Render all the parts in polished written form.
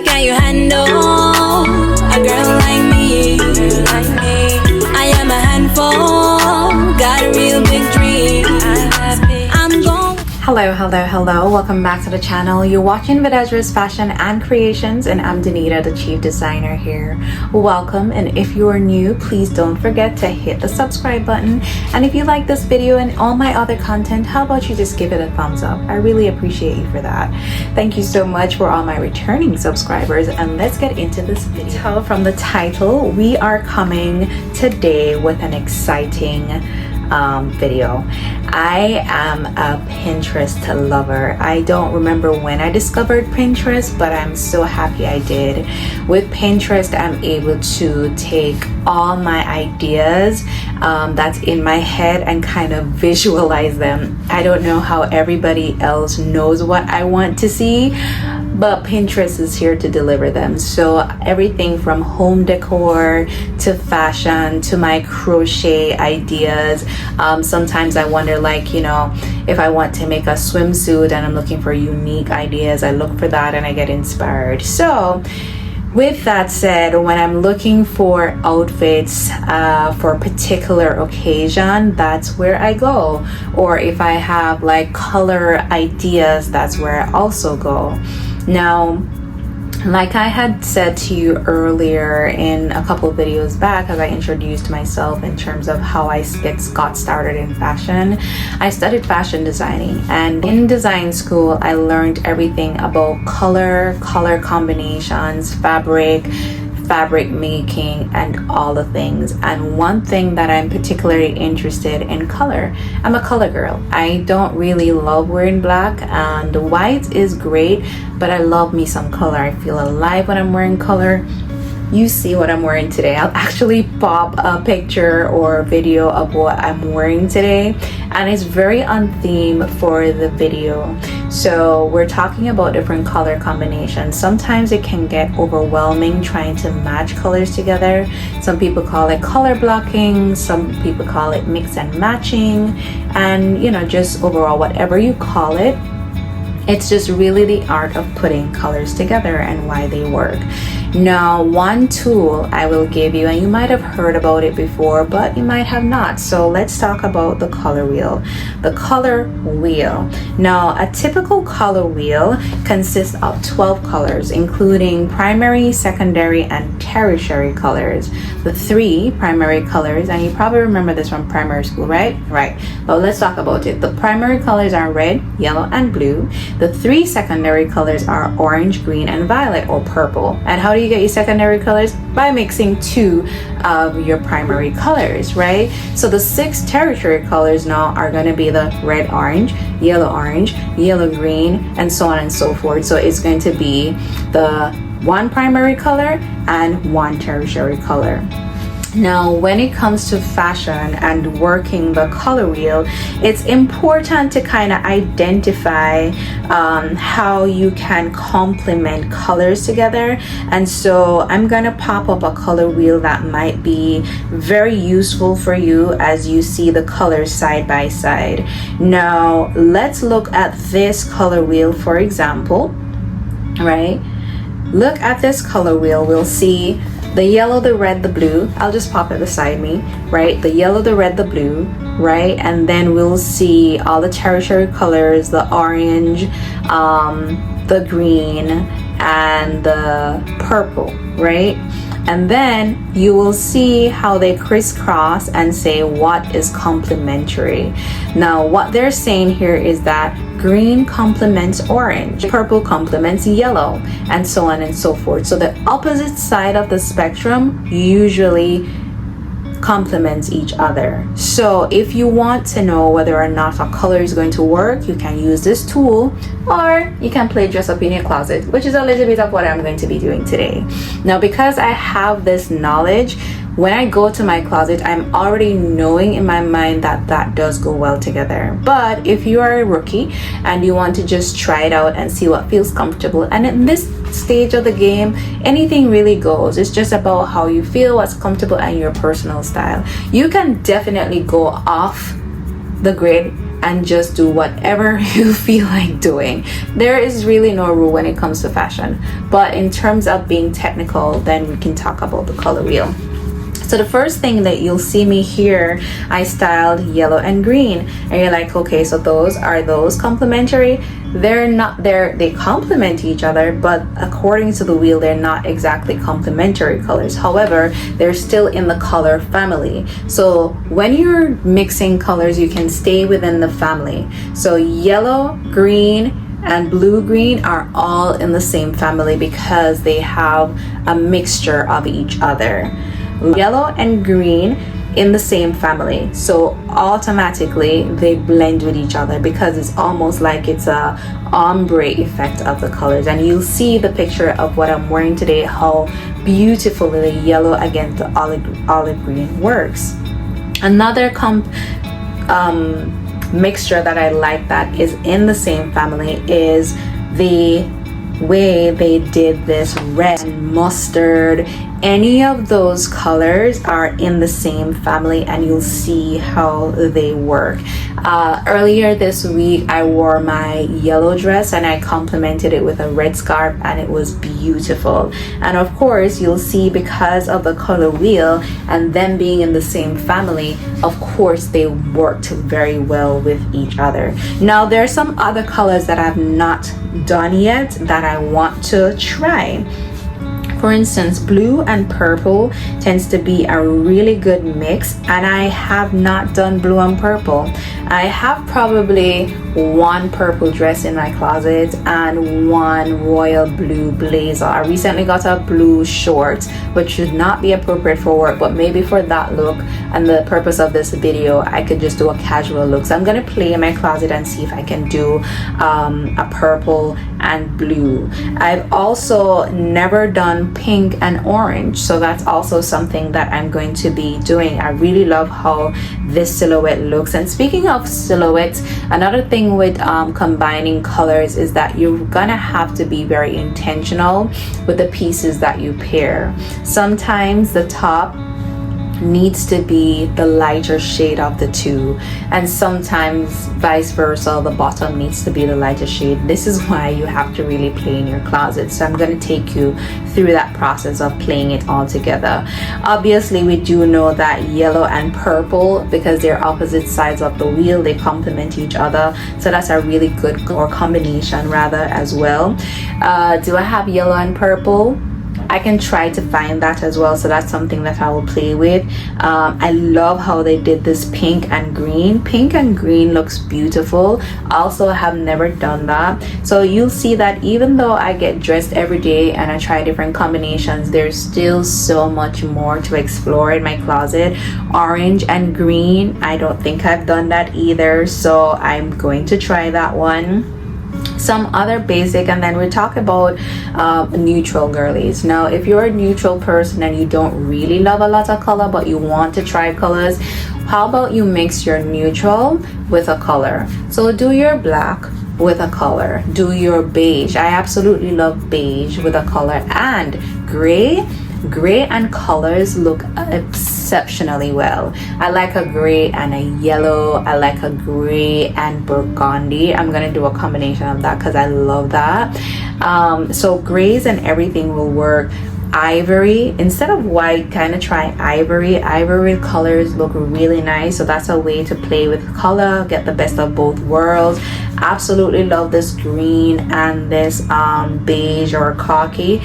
baby, can you handle a girl like me? I am a handful, got a real big dream. I'm going. Hello, welcome back to the channel. You're watching Videzra's Fashion and Creations, and I'm Danita, the chief designer here. Welcome, and if you are new, please don't forget to hit the subscribe button. And if you like this video and all my other content, how about you just give it a thumbs up? I really appreciate you for that. Thank you so much for all my returning subscribers, and let's get into this video. Tell from the title, we are coming today with an exciting video. I am a Pinterest lover. I don't remember when I discovered Pinterest, but I'm so happy I did. With Pinterest, I'm able to take all my ideas that's in my head and kind of visualize them. I don't know how everybody else knows what I want to see, but Pinterest is here to deliver them. So everything from home decor to fashion to my crochet ideas. Sometimes I wonder, like, you know, if I want to make a swimsuit and I'm looking for unique ideas, I look for that and I get inspired. So with that said, when I'm looking for outfits for a particular occasion, that's where I go. Or if I have like color ideas, that's where I also go. Now, like I had said to you earlier in a couple of videos back, as I introduced myself in terms of how I got started in fashion, I studied fashion designing, and in design school I learned everything about color combinations, fabric making, and all the things. And one thing that I'm particularly interested in color, I'm a color girl. I don't really love wearing black, and white is great, but I love me some color. I feel alive when I'm wearing color. You see what I'm wearing today. I'll actually pop a picture or a video of what I'm wearing today, and it's very on theme for the video. So we're talking about different color combinations. Sometimes it can get overwhelming trying to match colors together. Some people call it color blocking, some people call it mix and matching, and you know, just overall, whatever you call it, it's just really the art of putting colors together and why they work. Now, one tool I will give you, and you might have heard about it before, but you might have not. So let's talk about the color wheel. The color wheel. Now, a typical color wheel consists of 12 colors, including primary, secondary, and tertiary colors. The 3 primary colors, and you probably remember this from primary school, right? Right. But let's talk about it. The primary colors are red, yellow, and blue. The 3 secondary colors are orange, green, and violet, or purple. And how do you get your secondary colors? By mixing 2 of your primary colors, right? So the 6 tertiary colors now are going to be the red orange, yellow green, and so on and so forth. So it's going to be the 1 primary color and 1 tertiary color. Now, when it comes to fashion and working the color wheel, it's important to kind of identify how you can complement colors together. And so I'm going to pop up a color wheel that might be very useful for you as you see the colors side by side. Now, let's look at this color wheel, for example, right? Look at this color wheel. We'll see the yellow, the red, the blue. I'll just pop it beside me, right? The yellow, the red, the blue, right? And then we'll see all the tertiary colors, the orange, the green, and the purple, right? And then you will see how they crisscross and say what is complementary. Now, what they're saying here is that green complements orange, purple complements yellow, and so on and so forth. So the opposite side of the spectrum usually complements each other. So if you want to know whether or not a color is going to work, you can use this tool, or you can play dress up in your closet, which is a little bit of what I'm going to be doing today. Now, because I have this knowledge, when I go to my closet, I'm already knowing in my mind that that does go well together. But if you are a rookie and you want to just try it out and see what feels comfortable, and in this stage of the game, anything really goes. It's just about how you feel, what's comfortable, and your personal style. You can definitely go off the grid and just do whatever you feel like doing. There is really no rule when it comes to fashion, but in terms of being technical, then we can talk about the color wheel. So the first thing that you'll see me here, I styled yellow and green, and you're like, okay, so those complementary? They're not. They complement each other, but according to the wheel, they're not exactly complementary colors. However, they're still in the color family. So when you're mixing colors, you can stay within the family. So yellow, green, and blue green are all in the same family because they have a mixture of each other. Yellow and green in the same family, so automatically they blend with each other because it's almost like it's a ombre effect of the colors. And you'll see the picture of what I'm wearing today, how beautifully the yellow against the olive green works. Another mixture that I like that is in the same family is the way they did this red and mustard. Any of those colors are in the same family, and you'll see how they work. Earlier this week I wore my yellow dress and I complemented it with a red scarf, and it was beautiful. And of course you'll see, because of the color wheel and them being in the same family, of course they worked very well with each other. Now there are some other colors that I've not done yet that I want to try. For instance, blue and purple tends to be a really good mix, and I have not done blue and purple. I have probably one purple dress in my closet and one royal blue blazer. I recently got a blue short, which should not be appropriate for work, but maybe for that look and the purpose of this video, I could just do a casual look. So I'm gonna play in my closet and see if I can do a purple and blue. I've also never done pink and orange, so that's also something that I'm going to be doing. I really love how this silhouette looks. And speaking of silhouettes, another thing with combining colors is that you're gonna have to be very intentional with the pieces that you pair. Sometimes the top needs to be the lighter shade of the two, and sometimes vice versa, the bottom needs to be the lighter shade. This is why you have to really play in your closet. So I'm going to take you through that process of playing it all together. Obviously we do know that yellow and purple, because they're opposite sides of the wheel, they complement each other, so that's a really good, or combination rather, as well. Do I have yellow and purple? I can try to find that as well, so that's something that I will play with. I love how they did this pink and green. Pink and green looks beautiful. Also, I have never done that, so you'll see that even though I get dressed every day and I try different combinations, there's still so much more to explore in my closet. Orange and green, I don't think I've done that either, so I'm going to try that one. Some other basic, and then we talk about neutral girlies. Now if you're a neutral person and you don't really love a lot of color but you want to try colors, how about you mix your neutral with a color? So do your black with a color, do your beige. I absolutely love beige with a color, and gray and colors look exceptionally well. I like a gray and a yellow. I like a gray and burgundy. I'm gonna do a combination of that because I love that. So grays and everything will work. Ivory instead of white, kind of try ivory colors look really nice, so that's a way to play with color, get the best of both worlds. Absolutely love this green and this beige or khaki.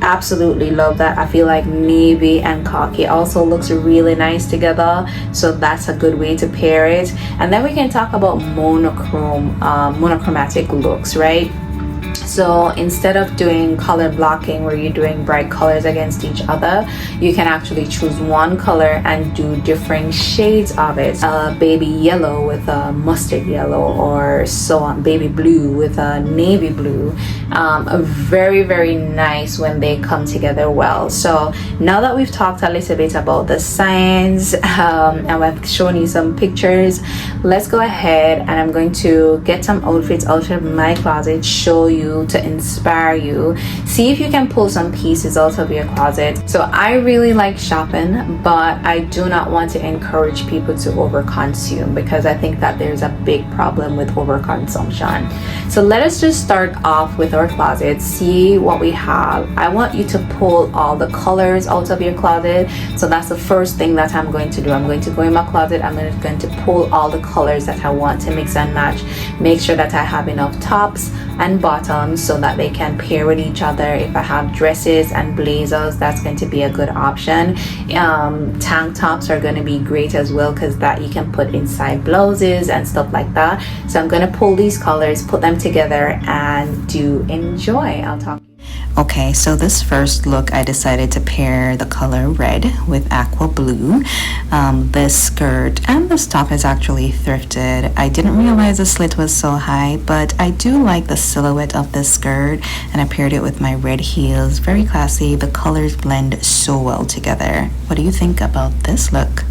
Absolutely love that. I feel like navy and khaki also looks really nice together, so that's a good way to pair it. And then we can talk about monochromatic looks, right? So instead of doing color blocking where you're doing bright colors against each other, you can actually choose one color and do different shades of it. Baby yellow with a mustard yellow, or so on, baby blue with a navy blue. very nice when they come together well. So now that we've talked a little bit about the science, and I've shown you some pictures, let's go ahead and I'm going to get some outfits out of my closet, show you to inspire you, see if you can pull some pieces out of your closet. So I really like shopping, but I do not want to encourage people to overconsume, because I think that there's a big problem with overconsumption. So let us just start off with our closet, see what we have. I want you to pull all the colors out of your closet. So that's the first thing that I'm going to do. I'm going to go in my closet, I'm going to pull all the colors that I want to mix and match, make sure that I have enough tops and bottoms so that they can pair with each other. If I have dresses and blazers, that's going to be a good option. Tank tops are going to be great as well, because that you can put inside blouses and stuff like that. So I'm going to pull these colors, put them together, and do enjoy. I'll talk. Okay, so this first look, I decided to pair the color red with aqua blue. This skirt and this top is actually thrifted. I didn't realize the slit was so high, but I do like the silhouette of this skirt, and I paired it with my red heels. Very classy. The colors blend so well together. What do you think about this look?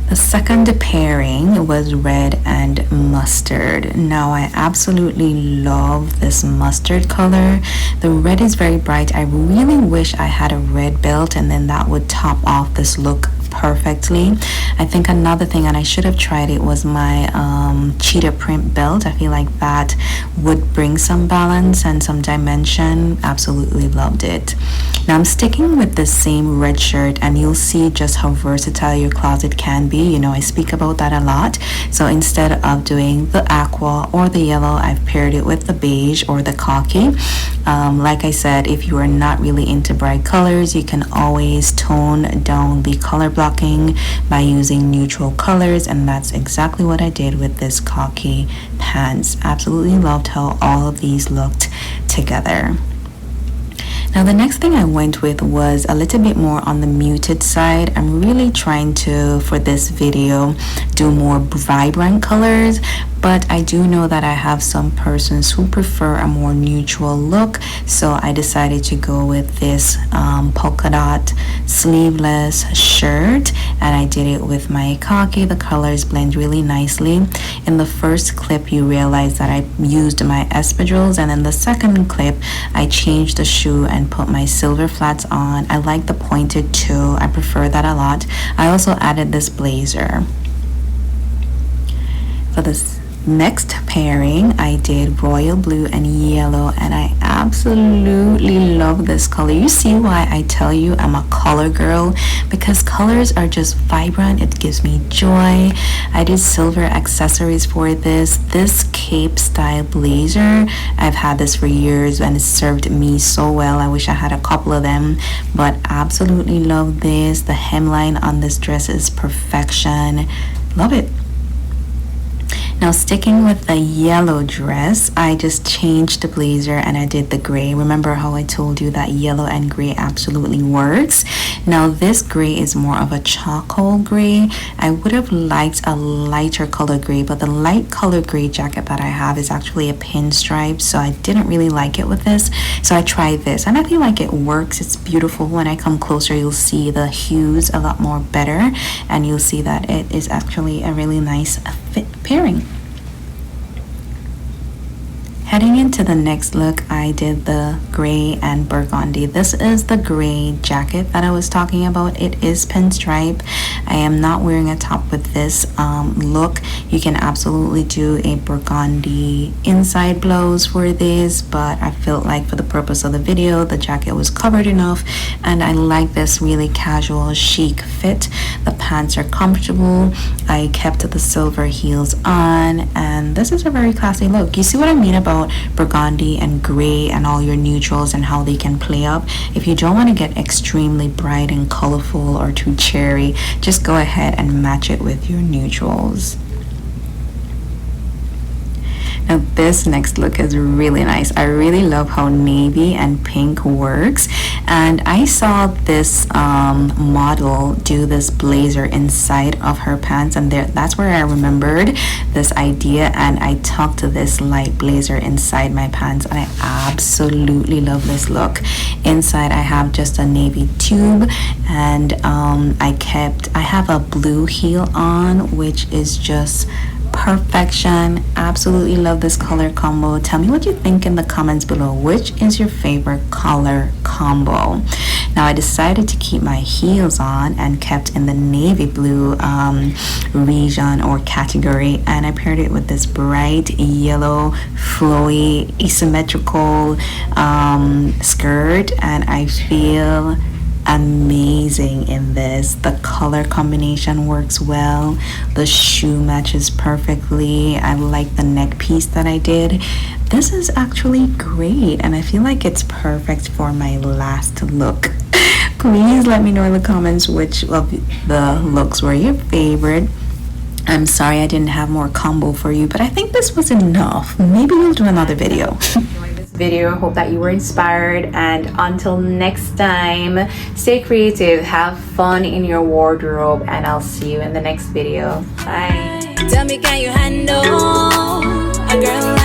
The second pairing was red and mustard. Now I absolutely love this mustard color. The red is very bright. I really wish I had a red belt, and then that would top off this look perfectly. I think another thing, and I should have tried it, was my cheetah print belt. I feel like that would bring some balance and some dimension. Absolutely loved it. Now I'm sticking with the same red shirt, and you'll see just how versatile your closet can be. You know, I speak about that a lot. So instead of doing the aqua or the yellow, I've paired it with the beige or the khaki. Like I said, if you are not really into bright colors, you can always tone down the color blocking by using neutral colors, and that's exactly what I did with this khaki pants. Absolutely loved how all of these looked together. Now the next thing I went with was a little bit more on the muted side. I'm really trying to, for this video, do more vibrant colors, but I do know that I have some persons who prefer a more neutral look, so I decided to go with this polka dot sleeveless shirt, and I did it with my khaki. The colors blend really nicely. In the first clip you realize that I used my espadrilles, and in the second clip I changed the shoe and put my silver flats on. I like the pointed toe. I prefer that a lot. I also added this blazer. For this next pairing, I did royal blue and yellow, and I absolutely love this color. You see why I tell you I'm a color girl, because colors are just vibrant. It gives me joy. I did silver accessories for this cape style blazer. I've had this for years and it served me so well. I wish I had a couple of them, but absolutely love this. The hemline on this dress is perfection. Love it. Now sticking with the yellow dress, I just changed the blazer and I did the gray. Remember how I told you that yellow and gray absolutely works? Now this gray is more of a charcoal gray. I would have liked a lighter color gray, but the light color gray jacket that I have is actually a pinstripe, so I didn't really like it with this. So I tried this and I feel like it works. It's beautiful. When I come closer, you'll see the hues a lot more better, and you'll see that it is actually a really nice fit pairing. Heading into the next look, I did the gray and burgundy. This is the gray jacket that I was talking about. It is pinstripe. I am not wearing a top with this look. You can absolutely do a burgundy inside blouse for this, but I felt like for the purpose of the video, the jacket was covered enough, and I like this really casual, chic fit. The pants are comfortable. I kept the silver heels on, and this is a very classy look. You see what I mean about burgundy and gray and all your neutrals and how they can play up? If you don't want to get extremely bright and colorful or too cherry, just go ahead and match it with your neutrals. Now this next look is really nice. I really love how navy and pink works, and I saw this model do this blazer inside of her pants, and that's where I remembered this idea, and I tucked this light blazer inside my pants, and I absolutely love this look. Inside I have just a navy tube, and I have a blue heel on, which is just perfection. Absolutely love this color combo. Tell me what you think in the comments below. Which is your favorite color combo? Now I decided to keep my heels on and kept in the navy blue region or category, and I paired it with this bright yellow flowy asymmetrical skirt, and I feel amazing in this. The color combination works well, the shoe matches perfectly. I like the neck piece that I did. This is actually great, and I feel like it's perfect for my last look. Please let me know in the comments which of the looks were your favorite. I'm sorry I didn't have more combo for you, but I think this was enough. Maybe we'll do another video. Video. Hope that you were inspired, and until next time, stay creative, have fun in your wardrobe, and I'll see you in the next video. Bye. Tell me, can you handle a girl like